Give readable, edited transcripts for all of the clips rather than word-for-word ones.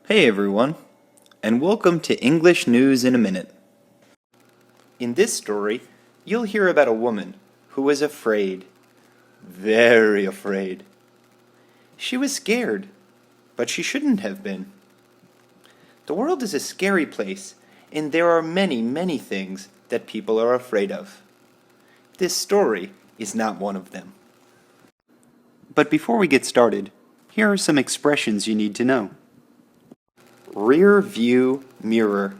Hey everyone, and welcome to English News in a Minute. In this story, you'll hear about a woman who was afraid, very afraid. She was scared, but she shouldn't have been. The world is a scary place, and there are many, many things that people are afraid of. This story is not one of them. But before we get started, here are some expressions you need to know. Rear view mirror.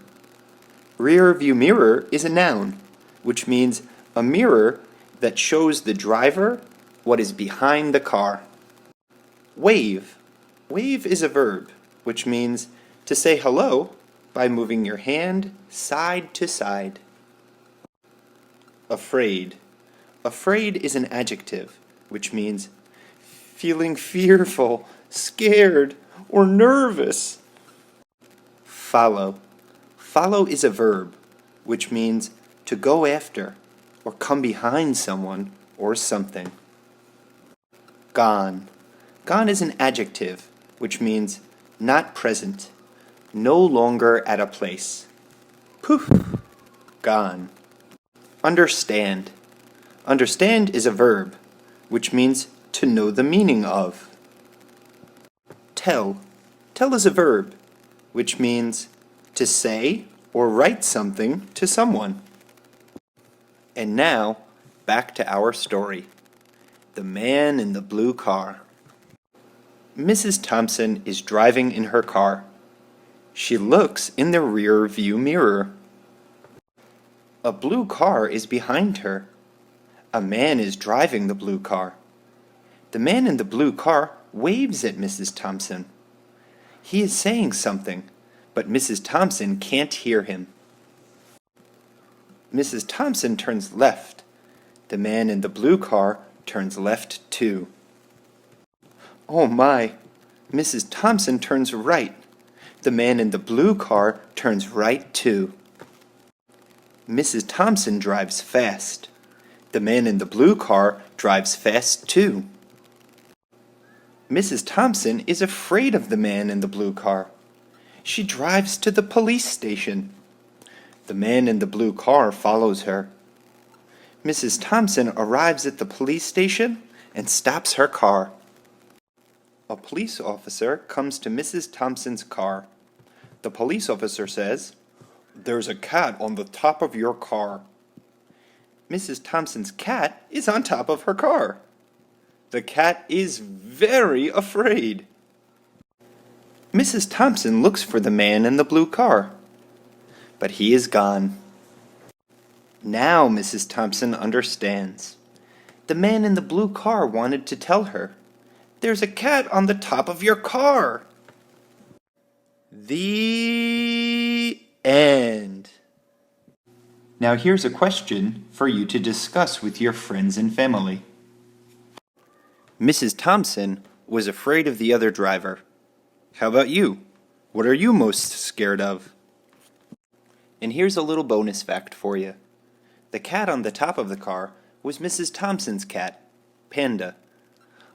Rear view mirror is a noun, which means a mirror that shows the driver what is behind the car. Wave. Wave is a verb, which means to say hello by moving your hand side to side. Afraid. Afraid is an adjective, which means feeling fearful, scared, or nervous. Follow. Follow is a verb, which means to go after or come behind someone or something. Gone. Gone is an adjective, which means not present, no longer at a place. Poof. Gone. Understand. Understand is a verb, which means to know the meaning of. Tell. Tell is a verb, which means to say or write something to someone. And now, back to our story. The man in the blue car. Mrs. Thompson is driving in her car. She looks in the rear view mirror. A blue car is behind her. A man is driving the blue car. The man in the blue car waves at Mrs. Thompson. He is saying something, but Mrs. Thompson can't hear him. Mrs. Thompson turns left. The man in the blue car turns left too. Oh my! Mrs. Thompson turns right. The man in the blue car turns right too. Mrs. Thompson drives fast. The man in the blue car drives fast too. Mrs. Thompson is afraid of the man in the blue car. She drives to the police station. The man in the blue car follows her. Mrs. Thompson arrives at the police station and stops her car. A police officer comes to Mrs. Thompson's car. The police officer says, "There's a cat on the top of your car." Mrs. Thompson's cat is on top of her car. The cat is very afraid. Mrs. Thompson looks for the man in the blue car, but he is gone. Now Mrs. Thompson understands. The man in the blue car wanted to tell her, "There's a cat on the top of your car." The end. Now here's a question for you to discuss with your friends and family. Mrs. Thompson was afraid of the other driver. How about you? What are you most scared of? And here's a little bonus fact for you. The cat on the top of the car was Mrs. Thompson's cat, Panda.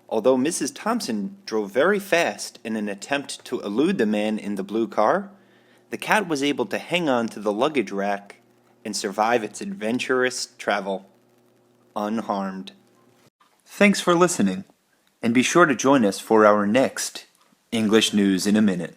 Although Mrs. Thompson drove very fast in an attempt to elude the man in the blue car, the cat was able to hang on to the luggage rack and survive its adventurous travel unharmed. Thanks for listening, and be sure to join us for our next English News in a Minute.